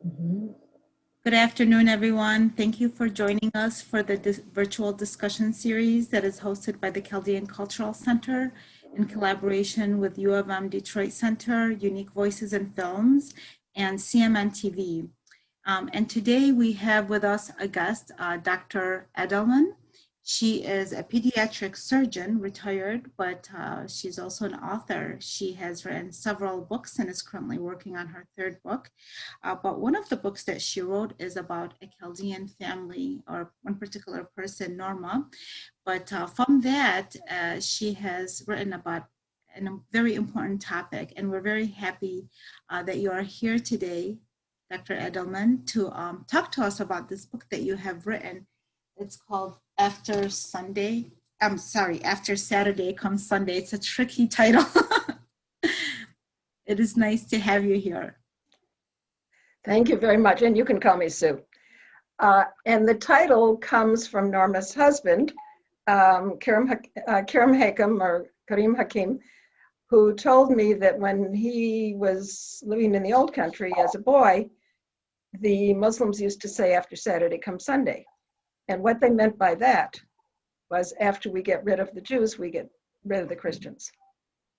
Mhm. Good afternoon, everyone. Thank you for joining us for the virtual discussion series that is hosted by the Chaldean Cultural Center in collaboration with U of M Detroit Center, Unique Voices in Films, and CMN TV. And today we have with us a guest, Dr. Adelman. She is a pediatric surgeon, retired, but she's also an author. She has written several books and is currently working on her third book. But one of the books that she wrote is about a Chaldean family or one particular person, Norma. But from that, she has written about a very important topic. And we're very happy that you are here today, Dr. Edelman, to talk to us about this book that you have written. It's called After Sunday. I'm sorry, After Saturday Comes Sunday. It's a tricky title. It is nice to have you here. Thank you very much, and you can call me Sue. And the title comes from Norma's husband, Karim Hakim, who told me that when he was living in the old country as a boy, the Muslims used to say after Saturday comes Sunday. And what they meant by that was after we get rid of the Jews, we get rid of the Christians.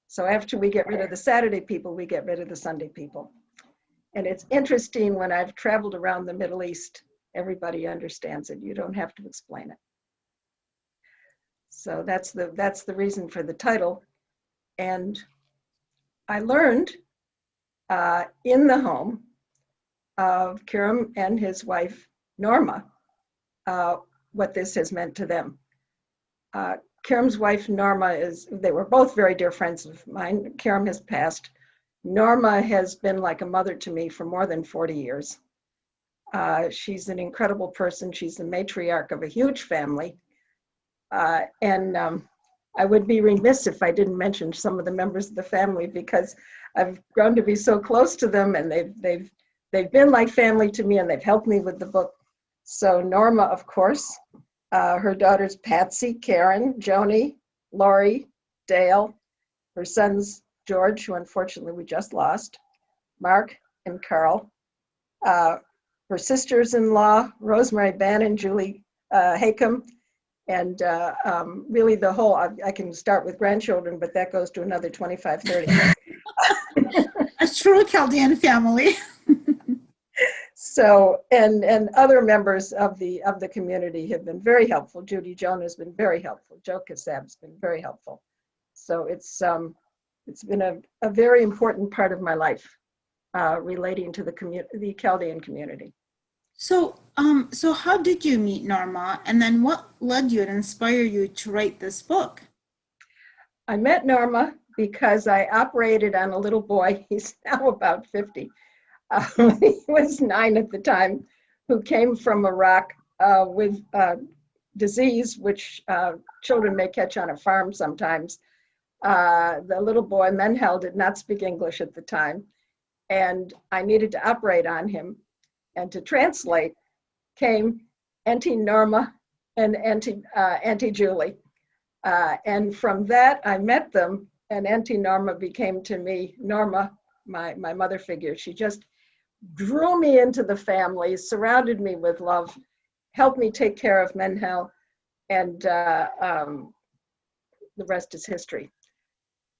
So after we get rid of the Saturday people, we get rid of the Sunday people. And it's interesting, when I've traveled around the Middle East, everybody understands it. You don't have to explain it. So that's the reason for the title. And I learned in the home of Kiram and his wife, Norma, what this has meant to them. Kiram's wife, Norma, they were both very dear friends of mine. Kiram has passed. Norma has been like a mother to me for more than 40 years. She's an incredible person. She's the matriarch of a huge family. And I would be remiss if I didn't mention some of the members of the family, because I've grown to be so close to them, and they've been like family to me, and they've helped me with the book. So Norma, of course, her daughters Patsy, Karen, Joni, Lori, Dale, her sons George, who unfortunately we just lost, Mark and Carl, her sisters-in-law, Rosemary Bannon, Julie Hakim, and really the whole, I can start with grandchildren, but that goes to another 25, 30. A true Chaldean family. So, and other members of the community have been very helpful. Judy Joan has been very helpful. Joe Kassab has been very helpful. So it's been a very important part of my life, relating to the Chaldean community. So how did you meet Norma, and then what led you and inspired you to write this book? I met Norma because I operated on a little boy. He's now about 50. He was 9 at the time, who came from Iraq with disease, which children may catch on a farm sometimes. The little boy, Menhel, did not speak English at the time, and I needed to operate on him. And to translate came Auntie Norma and Auntie Julie. And from that, I met them, and Auntie Norma became to me, Norma, my mother figure. She just drew me into the family, surrounded me with love, helped me take care of Menhel, and the rest is history.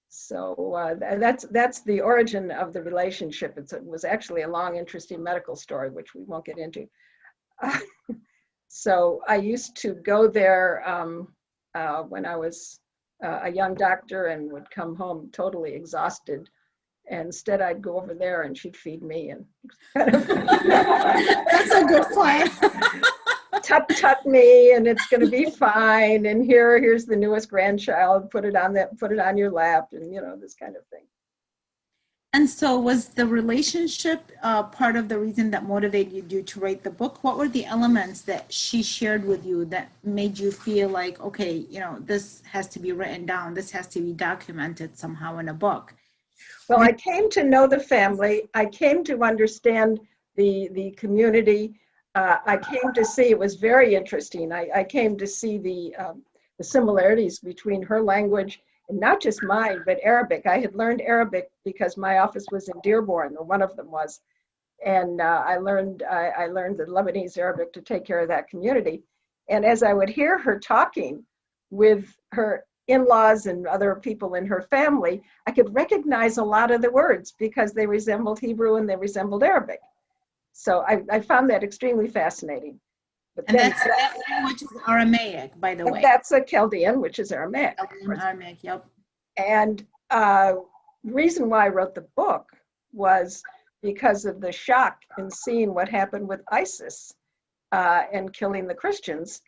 So that's the origin of the relationship. It was actually a long, interesting medical story, which we won't get into. So I used to go there when I was a young doctor, and would come home totally exhausted. And instead, I'd go over there, and she'd feed me, and kind of That's a good plan. tut me, and it's going to be fine. And here's the newest grandchild. Put it on your lap, and this kind of thing. And so, was the relationship part of the reason that motivated you to write the book? What were the elements that she shared with you that made you feel like, okay, this has to be written down, this has to be documented somehow in a book? Well, I came to know the family. I came to understand the community. I came to see, it was very interesting. I came to see the similarities between her language, and not just mine, but Arabic. I had learned Arabic because my office was in Dearborn, or one of them was. And I learned the Lebanese Arabic to take care of that community. And as I would hear her talking with her in-laws and other people in her family, I could recognize a lot of the words because they resembled Hebrew and they resembled Arabic. So I found that extremely fascinating. But And then, that language is Aramaic, by the way. that's a Chaldean, which is Aramaic. Chaldean Aramaic, yep. And the reason why I wrote the book was because of the shock in seeing what happened with ISIS and killing the Christians,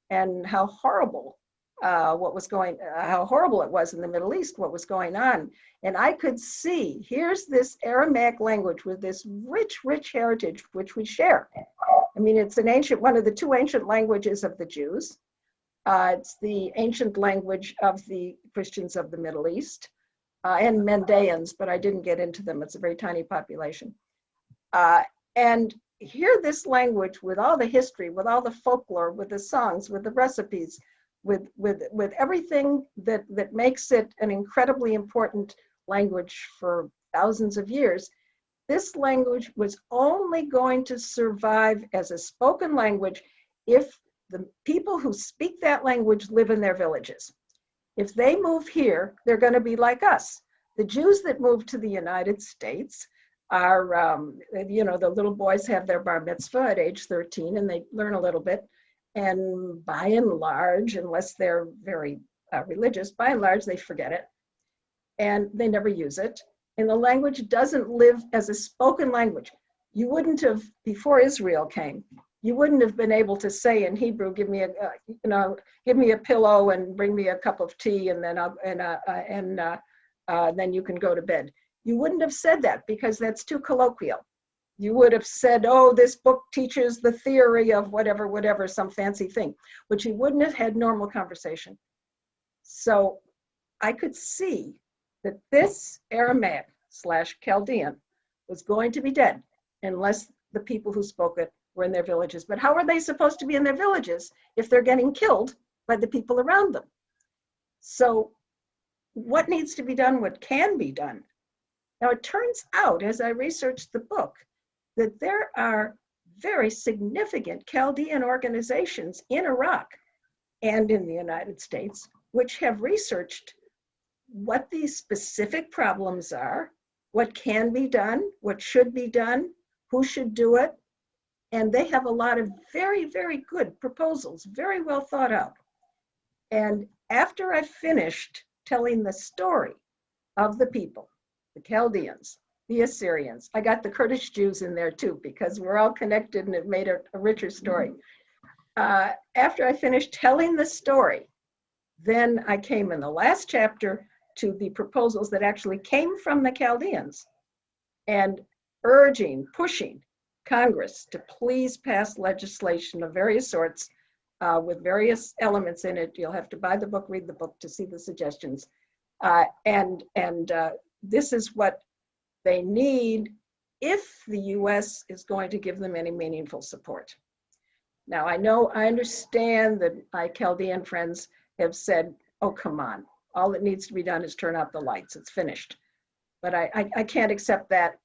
and how horrible how horrible it was in the Middle East, what was going on. And I could see, here's this Aramaic language with this rich, rich heritage, which we share. I mean, it's one of the two ancient languages of the Jews. It's the ancient language of the Christians of the Middle East and Mandaeans, but I didn't get into them. It's a very tiny population. And hear this language with all the history, with all the folklore, with the songs, with the recipes, with everything that makes it an incredibly important language for thousands of years. This language was only going to survive as a spoken language if the people who speak that language live in their villages. If they move here, they're going to be like us. The Jews that move to the United States are, the little boys have their bar mitzvah at age 13 and they learn a little bit. And by and large, unless they're very religious, by and large, they forget it and they never use it. And the language doesn't live as a spoken language. You wouldn't have, before Israel came, you wouldn't have been able to say in Hebrew, give me a pillow and bring me a cup of tea, and then you can go to bed. You wouldn't have said that because that's too colloquial. You would have said, oh, this book teaches the theory of whatever, some fancy thing, but you wouldn't have had normal conversation. So I could see that this Aramaic / Chaldean was going to be dead unless the people who spoke it were in their villages. But how are they supposed to be in their villages if they're getting killed by the people around them? So what needs to be done, what can be done? Now, it turns out, as I researched the book, that there are very significant Chaldean organizations in Iraq and in the United States, which have researched what these specific problems are, what can be done, what should be done, who should do it. And they have a lot of very, very good proposals, very well thought out. And after I finished telling the story of the people, the Chaldeans, the Assyrians, I got the Kurdish Jews in there too, because we're all connected and it made a richer story. After I finished telling the story, then I came in the last chapter to the proposals that actually came from the Chaldeans and pushing Congress to please pass legislation of various sorts with various elements in it. You'll have to buy the book, read the book to see the suggestions. This is what they need if the US is going to give them any meaningful support. Now, I understand that my Chaldean friends have said, oh, come on, all that needs to be done is turn out the lights, it's finished. But I can't accept that.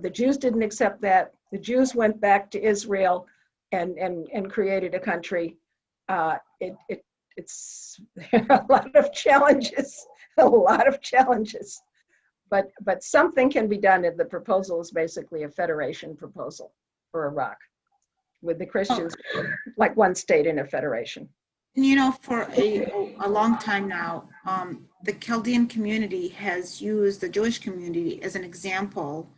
The Jews didn't accept that. The Jews went back to Israel and created a country. It's there are a lot of challenges, But something can be done. And the proposal is basically a federation proposal for Iraq, with the Christians like one state in a federation. For a long time now, the Chaldean community has used the Jewish community as an example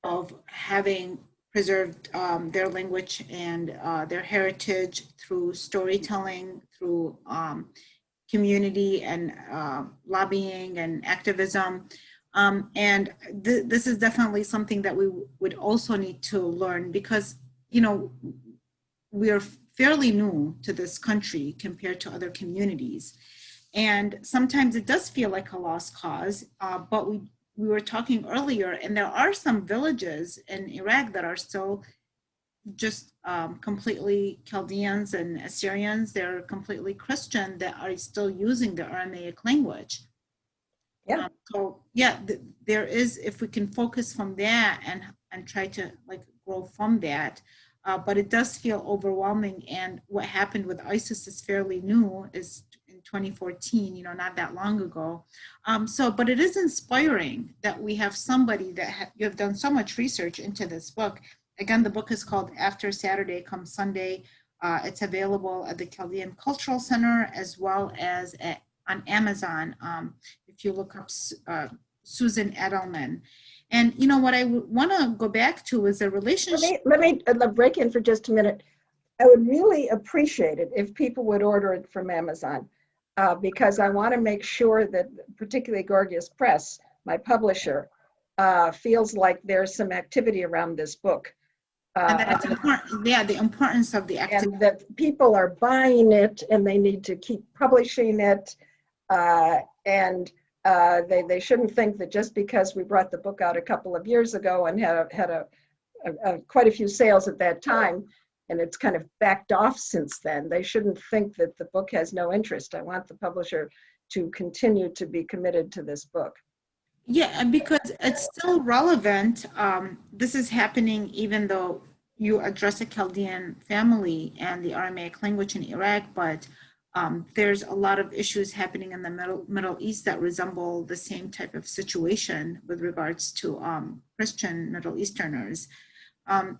of having preserved their language and their heritage through storytelling, through community and lobbying and activism. And this is definitely something that we would also need to learn because, we are fairly new to this country compared to other communities. And sometimes it does feel like a lost cause, but we were talking earlier, and there are some villages in Iraq that are still just completely Chaldeans and Assyrians. They're completely Christian that are still using the Aramaic language. Yeah. There is, if we can focus from that and and try to like grow from that. But it does feel overwhelming. And what happened with ISIS is fairly new, is in 2014, you know, not that long ago. But it is inspiring that we have somebody that you have done so much research into this book. Again, the book is called After Saturday Comes Sunday. It's available at the Chaldean Cultural Center as well as on Amazon. If you look up Susan Adelman. And you know what I want to go back to is a relationship. Let me break in for just a minute. I would really appreciate it if people would order it from Amazon, because I want to make sure that particularly Gorgias Press, my publisher, feels like there's some activity around this book. And that's important. Yeah, the importance of the activity. And that people are buying it and they need to keep publishing it. They shouldn't think that just because we brought the book out a couple of years ago and had quite a few sales at that time, and it's kind of backed off since then, they shouldn't think that the book has no interest. I want the publisher to continue to be committed to this book. Yeah, because it's still relevant. This is happening even though you address a Chaldean family and the Aramaic language in Iraq, but there's a lot of issues happening in the Middle East that resemble the same type of situation with regards to Christian Middle Easterners. And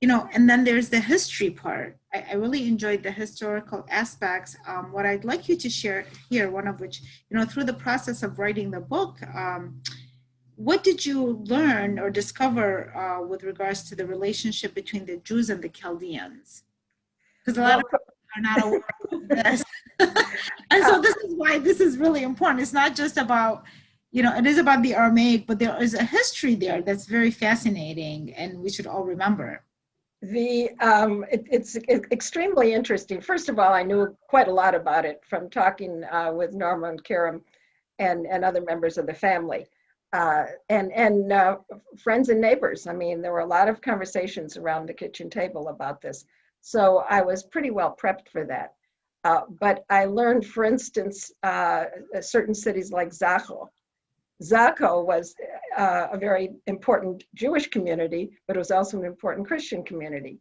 then there's the history part. I really enjoyed the historical aspects. What I'd like you to share here, one of which, through the process of writing the book, what did you learn or discover with regards to the relationship between the Jews and the Chaldeans? Because a lot of people are not aware of this. And so this is why this is really important. It's not just about, it is about the Aramaic, but there is a history there that's very fascinating and we should all remember. It's extremely interesting. First of all, I knew quite a lot about it from talking with Norma and Karam and other members of the family and friends and neighbors. I mean, there were a lot of conversations around the kitchen table about this. So I was pretty well prepped for that. But I learned, for instance, certain cities like Zakho. Zakho was a very important Jewish community, but it was also an important Christian community.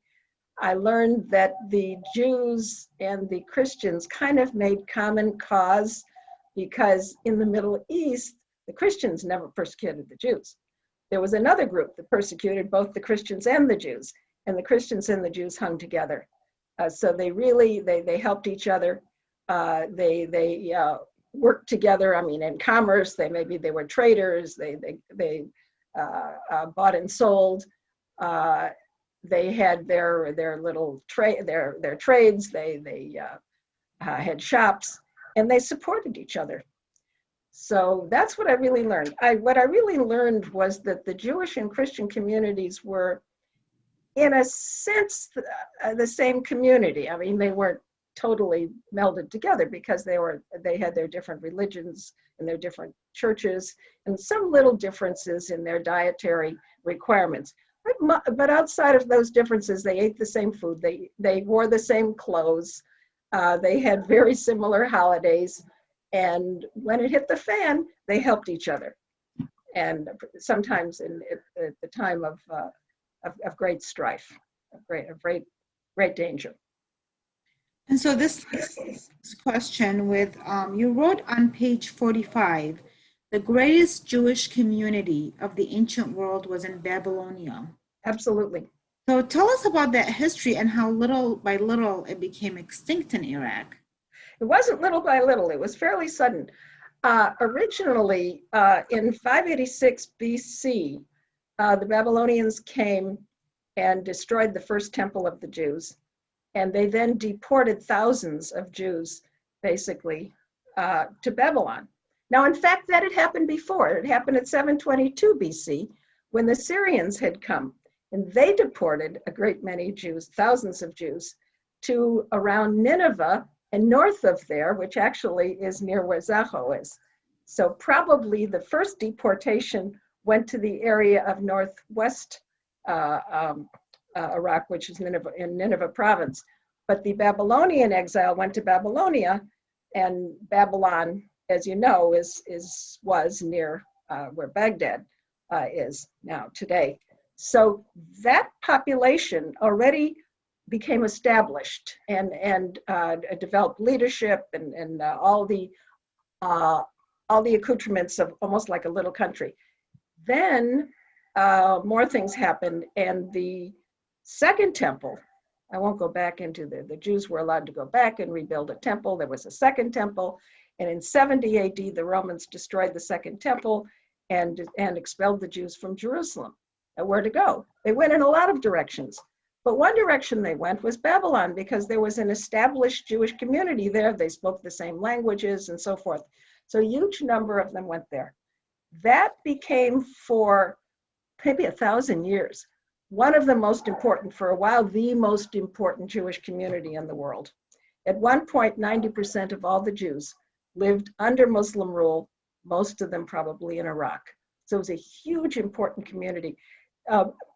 I learned that the Jews and the Christians kind of made common cause because in the Middle East, the Christians never persecuted the Jews. There was another group that persecuted both the Christians and the Jews, and the Christians and the Jews hung together. So they really, they helped each other. They worked together. I mean, in commerce, they were traders. They bought and sold. They had their little their trades. They had shops, and they supported each other. So that's what I really learned. What I really learned was that the Jewish and Christian communities were, in a sense, the same community. I mean, they weren't totally melded together because they had their different religions and their different churches and some little differences in their dietary requirements. But outside of those differences, they ate the same food. They wore the same clothes. They had very similar holidays. And when it hit the fan, they helped each other. And sometimes at the time of great strife, of great danger. And so this question with, you wrote on page 45, the greatest Jewish community of the ancient world was in Babylonia. Absolutely. So tell us about that history and how little by little it became extinct in Iraq. It wasn't little by little, it was fairly sudden. Originally, in 586 BC, the Babylonians came and destroyed the first temple of the Jews. And they then deported thousands of Jews, basically, to Babylon. Now, in fact, that had happened before. It happened at 722 BC, when the Assyrians had come. And they deported a great many Jews, thousands of Jews, to around Nineveh and north of there, which actually is near where Zakho is. So probably the first deportation went to the area of northwest Iraq, which is Nineveh province. But the Babylonian exile went to Babylonia, and Babylon, as you know, was near where Baghdad is now today. So that population already became established and developed leadership and all the accoutrements of almost like a little country. Then more things happened, and the second temple, I won't go back into the Jews were allowed to go back and rebuild a temple. There was a second temple, and in 70 AD, the Romans destroyed the second temple and expelled the Jews from Jerusalem. And where to go? They went in a lot of directions. But one direction they went was Babylon, because there was an established Jewish community there. They spoke the same languages and so forth. So a huge number of them went there. That became, for maybe 1,000 years, one of the most important, for a while, the most important Jewish community in the world. At one point, 90% of all the Jews lived under Muslim rule, most of them probably in Iraq. So it was a huge, important community.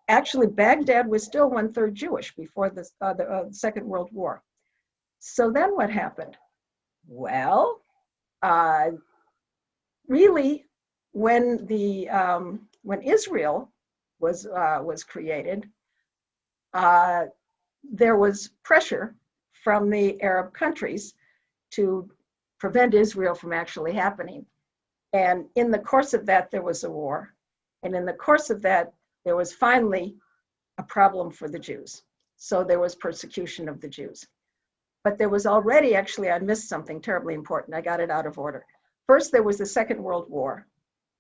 Actually, Baghdad was still 1/3 Jewish before the Second World War. So then what happened? Well, really, when Israel was created, there was pressure from the Arab countries to prevent Israel from actually happening. And in the course of that, there was a war. And in the course of that, there was finally a problem for the Jews. So there was persecution of the Jews. But there was already, actually, I missed something terribly important. I got it out of order. First, there was the Second World War.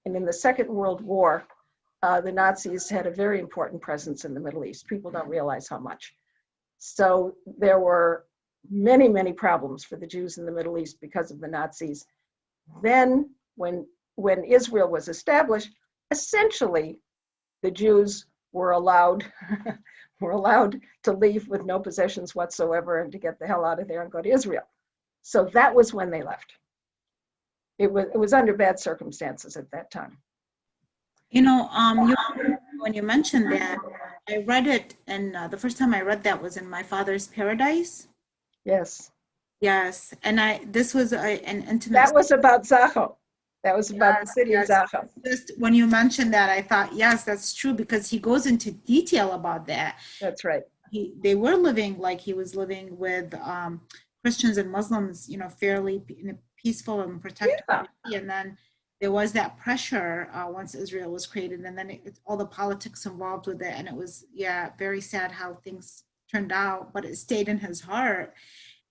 And in the Second World War, the Nazis had a very important presence in the Middle East. People don't realize how much. So there were many, many problems for the Jews in the Middle East because of the Nazis. Then, when Israel was established, essentially, the Jews were allowed to leave with no possessions whatsoever and to get the hell out of there and go to Israel. So that was when they left. It was under bad circumstances at that time. You know, when you mentioned that, I read it, and the first time I read that was in My Father's Paradise. Yes. Yes, and this was an intimate. That was about Zaho. That was about the city of Zaho. Just when you mentioned that, I thought, yes, that's true, because he goes into detail about that. That's right. They were living like he was living with Christians and Muslims, you know, fairly in a peaceful and protected way. And then there was that pressure once Israel was created, and then all the politics involved with it. And it was, very sad how things turned out, but it stayed in his heart.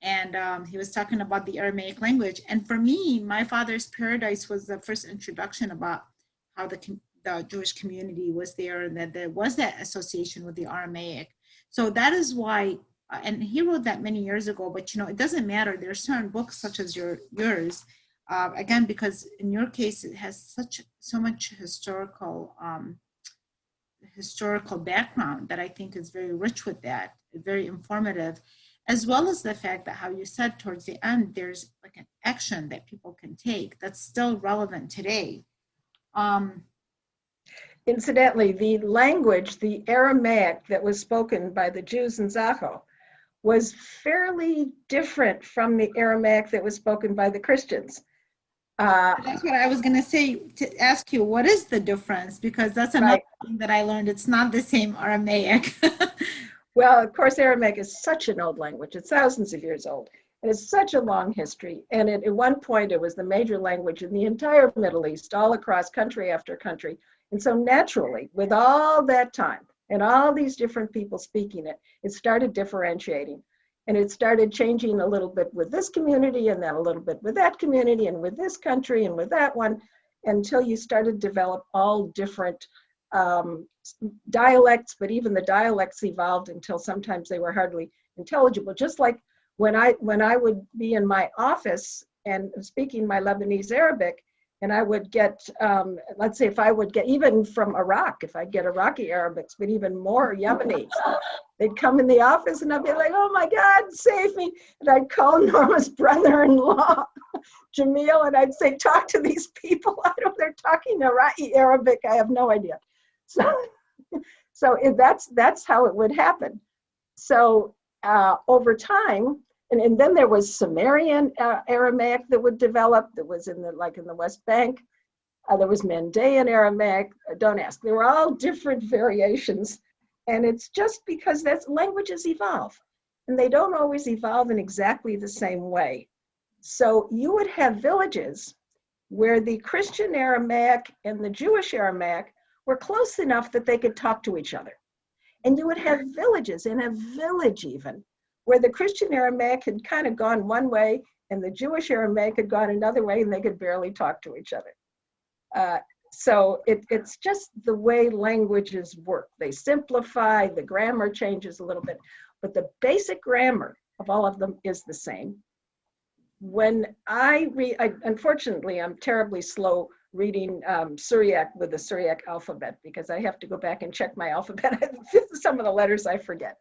And he was talking about the Aramaic language. And for me, My Father's Paradise was the first introduction about how the Jewish community was there, and that there was that association with the Aramaic. So that is why, and he wrote that many years ago, but you know, it doesn't matter. There are certain books such as yours, again, because in your case, it has so much historical background that I think is very rich with that, very informative, as well as the fact that, how you said towards the end, there's like an action that people can take that's still relevant today. Incidentally, the language, the Aramaic that was spoken by the Jews in Zaho, was fairly different from the Aramaic that was spoken by the Christians. That's what I was going to say, to ask you, what is the difference? Because that's another thing that I learned. It's not the same Aramaic. Well, of course, Aramaic is such an old language. It's thousands of years old. And it's such a long history. And at one point, it was the major language in the entire Middle East, all across country after country. And so naturally, with all that time and all these different people speaking it, it started differentiating. And it started changing a little bit with this community, and then a little bit with that community, and with this country, and with that one, until you started to develop all different dialects. But even the dialects evolved until sometimes they were hardly intelligible. Just like when I would be in my office and speaking my Lebanese Arabic, and I would get, let's say if I would get, even from Iraq, if I'd get Iraqi Arabics, but even more Yemenis, they'd come in the office and I'd be like, oh my God, save me. And I'd call Norma's brother-in-law, Jamil, and I'd say, talk to these people. I don't know, they're talking Iraqi Arabic. I have no idea. So that's how it would happen. So over time, and then there was Sumerian Aramaic that would develop, that was in the West Bank. There was Mandaean Aramaic, don't ask. They were all different variations. And it's just because that's languages evolve. And they don't always evolve in exactly the same way. So you would have villages where the Christian Aramaic and the Jewish Aramaic were close enough that they could talk to each other. And you would have villages, in a village even, where the Christian Aramaic had kind of gone one way and the Jewish Aramaic had gone another way, and they could barely talk to each other. So it's just the way languages work. They simplify, the grammar changes a little bit, but the basic grammar of all of them is the same. When I read, unfortunately, I'm terribly slow reading Syriac with the Syriac alphabet because I have to go back and check my alphabet. Some of the letters I forget.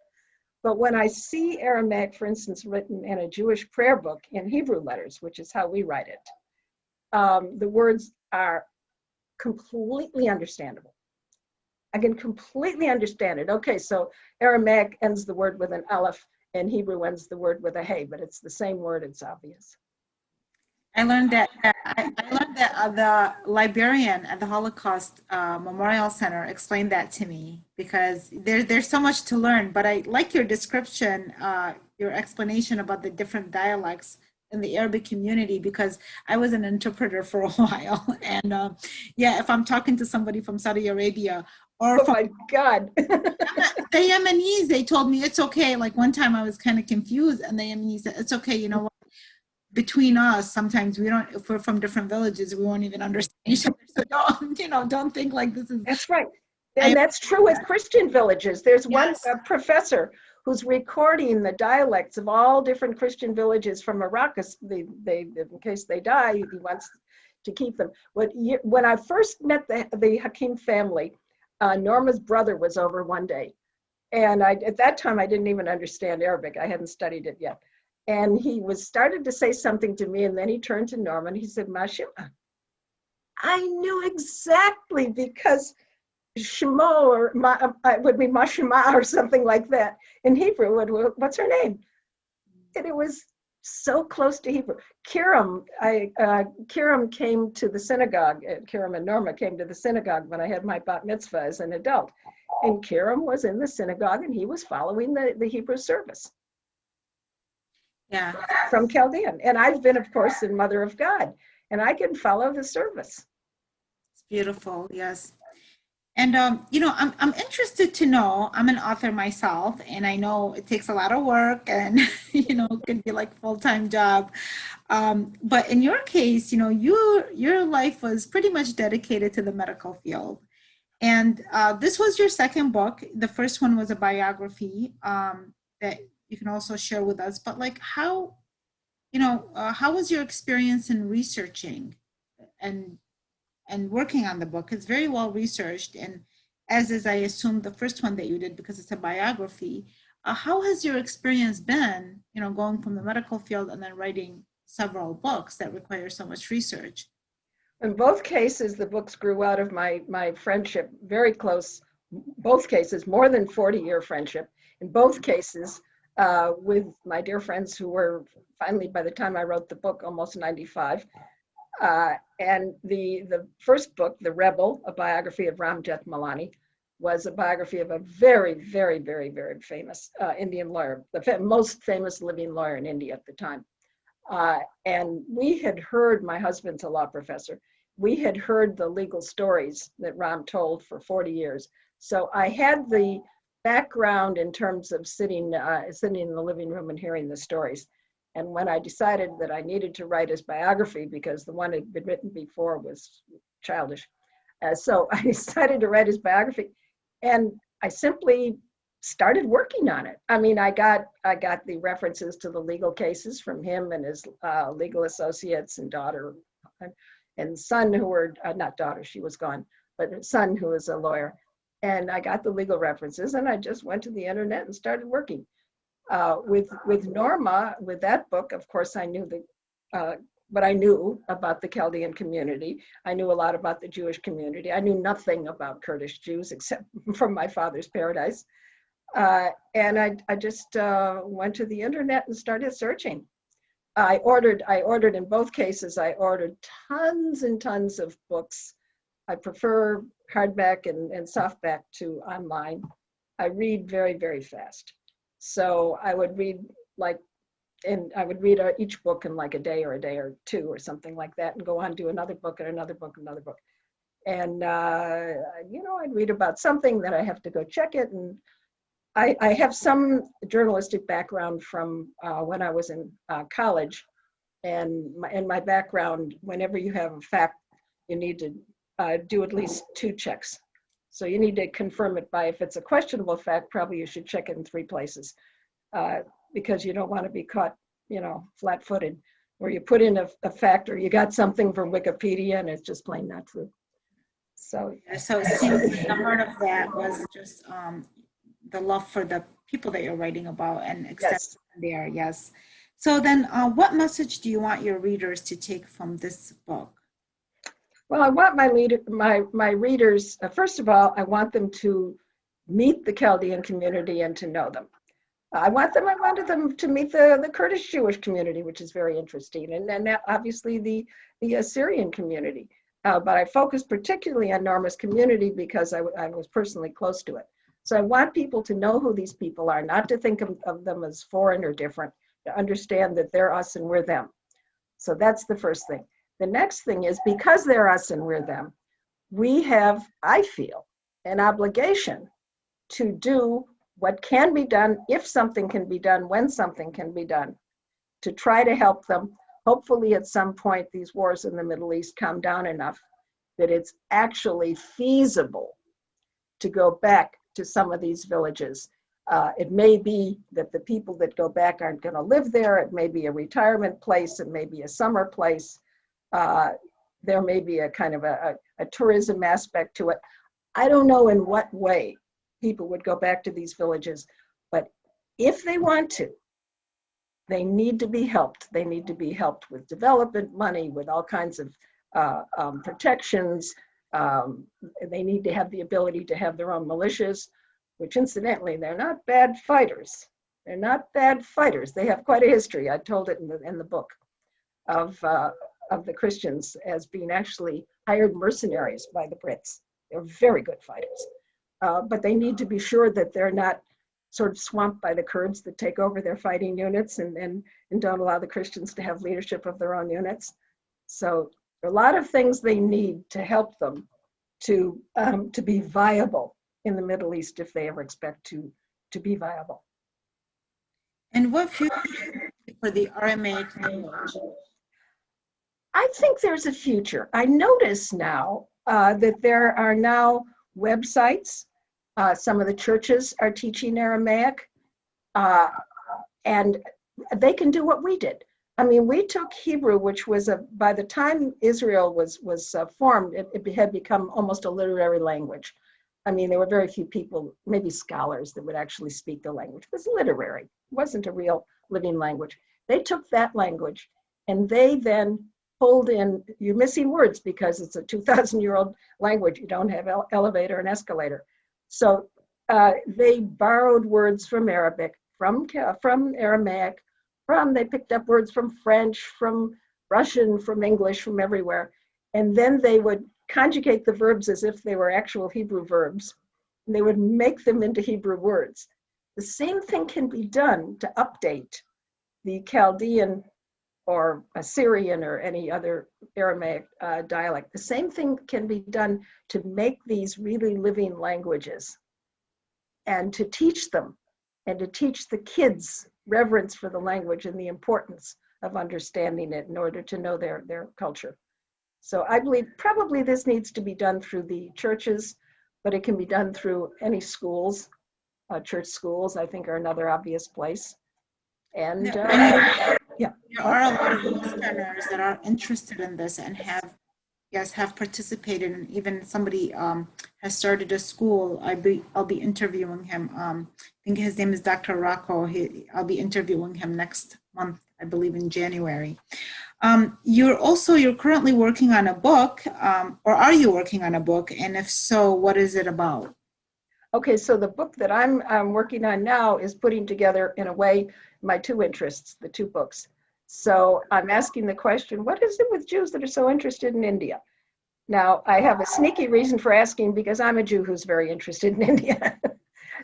But when I see Aramaic, for instance, written in a Jewish prayer book in Hebrew letters, which is how we write it, the words are completely understandable. I can completely understand it. Okay, so Aramaic ends the word with an aleph, and Hebrew ends the word with a hey, but it's the same word, it's obvious. I learned that the librarian at the Holocaust Memorial Center explained that to me, because there's so much to learn. But I like your description, your explanation about the different dialects in the Arabic community, because I was an interpreter for a while. And yeah, if I'm talking to somebody from Saudi Arabia or from, my God. the Yemenis, they told me it's okay. Like one time I was kind of confused, and the Yemenis said, it's okay, you know what? Between us, sometimes we don't, if we're from different villages, we won't even understand each other. So don't think like this is. That's right. And that's true with Christian villages. There's one professor who's recording the dialects of all different Christian villages from Iraq. In case they die, he wants to keep them. When I first met the Hakim family, Norma's brother was over one day. And at that time, I didn't even understand Arabic. I hadn't studied it yet. And he started to say something to me, and then he turned to Norma and he said, Mashima. I knew exactly, because Shemo, or it would be Mashima or something like that. In Hebrew, what's her name? And it was so close to Hebrew. Kiram came to the synagogue. Kiram and Norma came to the synagogue when I had my bat mitzvah as an adult. And Kiram was in the synagogue, and he was following the Hebrew service. Yeah. From Chaldean. And I've been, of course, in Mother of God, and I can follow the service. It's beautiful, yes. And, I'm interested to know, I'm an author myself, and I know it takes a lot of work and, it can be like a full-time job. But in your case, your life was pretty much dedicated to the medical field. And this was your second book. The first one was a biography that you can also share with us. But like how was your experience in researching and working on the book? It's very well researched, and as is, I assume, the first one that you did, because it's a biography. How has your experience been, going from the medical field and then writing several books that require so much research? In both cases, the books grew out of my friendship, very close, both cases, more than 40-year friendship. In both cases, with my dear friends who were finally, by the time I wrote the book, almost 95. And the first book, The Rebel, a biography of Ram Jethmalani, was a biography of a very, very, very, very famous Indian lawyer, the most famous living lawyer in India at the time. And we had heard, my husband's a law professor, we had heard the legal stories that Ram told for 40 years. So I had the background in terms of sitting in the living room and hearing the stories. And when I decided that I needed to write his biography, because the one that had been written before was childish, so I decided to write his biography, and I simply started working on it. I mean, I got the references to the legal cases from him and his legal associates and daughter and son, who were not daughter, she was gone, but son, who was a lawyer. And I got the legal references, and I just went to the internet and started working. With Norma, with that book, of course, I knew what I knew about the Chaldean community. I knew a lot about the Jewish community. I knew nothing about Kurdish Jews except from my father's paradise. And I just went to the internet and started searching. I ordered in both cases, I ordered tons and tons of books. I prefer hardback and softback to online. I read very, very fast. So I would read and I would read each book in like a day or two or something like that, and go on to another book and another book, and another book. And, I'd read about something that I have to go check it. And I have some journalistic background from when I was in college. And my background, whenever you have a fact, you need to do at least 2 checks. So you need to confirm it by, if it's a questionable fact, probably you should check it in 3 places, because you don't want to be caught, flat-footed, where you put in a fact, or you got something from Wikipedia and it's just plain not true. So it seems the heart of that was just the love for the people that you're writing about and accepting there. Yes. So then what message do you want your readers to take from this book? Well, I want my readers, first of all, I want them to meet the Chaldean community and to know them. I wanted them to meet the Kurdish Jewish community, which is very interesting, and then obviously the Assyrian community. But I focused particularly on Norma's community because I was personally close to it. So I want people to know who these people are, not to think of them as foreign or different, to understand that they're us and we're them. So that's the first thing. The next thing is, because they're us and we're them, we have, I feel, an obligation to do what can be done, if something can be done, when something can be done, to try to help them. Hopefully at some point these wars in the Middle East calm down enough that it's actually feasible to go back to some of these villages. It may be that the people that go back aren't going to live there. It may be a retirement place. It may be a summer place. There may be a kind of a tourism aspect to it. I don't know in what way people would go back to these villages, but if they want to, they need to be helped. They need to be helped with development money, with all kinds of protections. They need to have the ability to have their own militias, which incidentally, they're not bad fighters. They're not bad fighters. They have quite a history. I told it in the book of the Christians as being actually hired mercenaries by the Brits. They're very good fighters. But they need to be sure that they're not sort of swamped by the Kurds that take over their fighting units and don't allow the Christians to have leadership of their own units. So there are a lot of things they need to help them to be viable in the Middle East, if they ever expect to be viable. And what future for the Aramaic language? I think there's a future. I notice now that there are now websites. Some of the churches are teaching Aramaic, and they can do what we did. I mean, we took Hebrew, which was by the time Israel was formed, it had become almost a literary language. I mean, there were very few people, maybe scholars, that would actually speak the language. It was literary. It wasn't a real living language. They took that language and they then pulled in, you're missing words because it's a 2,000-year-old language. You don't have elevator and escalator. So they borrowed words from Arabic, from Aramaic, they picked up words from French, from Russian, from English, from everywhere. And then they would conjugate the verbs as if they were actual Hebrew verbs. And they would make them into Hebrew words. The same thing can be done to update the Chaldean or Assyrian or any other Aramaic dialect. The same thing can be done to make these really living languages and to teach them and to teach the kids reverence for the language and the importance of understanding it in order to know their culture. So I believe probably this needs to be done through the churches, but it can be done through any schools. Church schools, I think, are another obvious place. And yeah. There are a lot of listeners that are interested in this and have participated, and even somebody has started a school. I'll be interviewing him. I think his name is Dr. Rocco. I'll be interviewing him next month, I believe in January. You're currently working on a book, or are you working on a book? And if so, what is it about? Okay, so the book that I'm working on now is putting together, in a way, my two interests, the two books. So I'm asking the question, what is it with Jews that are so interested in India? Now, I have a sneaky reason for asking because I'm a Jew who's very interested in India.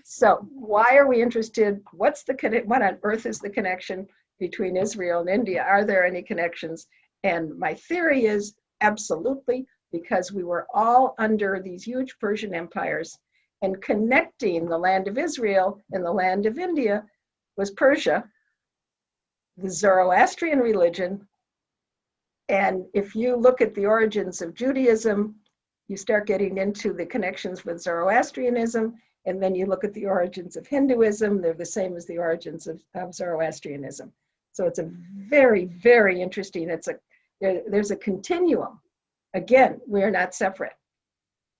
So why are we interested? What on earth is the connection between Israel and India? Are there any connections? And my theory is absolutely, because we were all under these huge Persian empires, and connecting the land of Israel and the land of India was Persia, the Zoroastrian religion. And if you look at the origins of Judaism, you start getting into the connections with Zoroastrianism, and then you look at the origins of Hinduism, they're the same as the origins of Zoroastrianism. So it's a very, very interesting, there's a continuum. Again, we are not separate.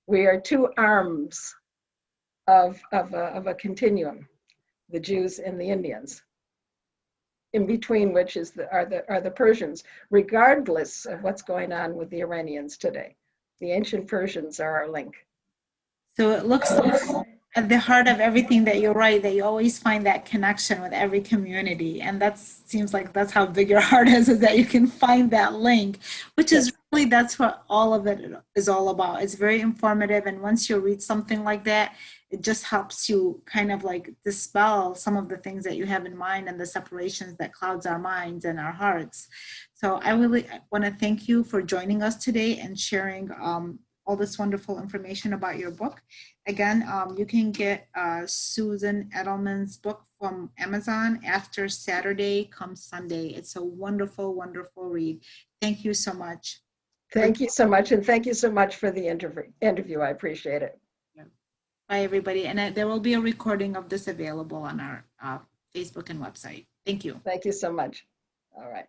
We are two arms of a continuum, the Jews and the Indians, in between which are the Persians, regardless of what's going on with the Iranians today. The ancient Persians are our link. So it looks like at the heart of everything that you're right, that you always find that connection with every community. And that seems like that's how big your heart is that you can find that link, which is really, that's what all of it is all about. It's very informative. And once you read something like that, it just helps you kind of like dispel some of the things that you have in mind and the separations that clouds our minds and our hearts. So I really want to thank you for joining us today and sharing all this wonderful information about your book. Again, you can get Susan Adelman's book from Amazon after Saturday comes Sunday. It's a wonderful, wonderful read. Thank you so much. Thank you so much. And thank you so much for the interview. I appreciate it. Bye, everybody. And there will be a recording of this available on our Facebook and website. Thank you. Thank you so much. All right.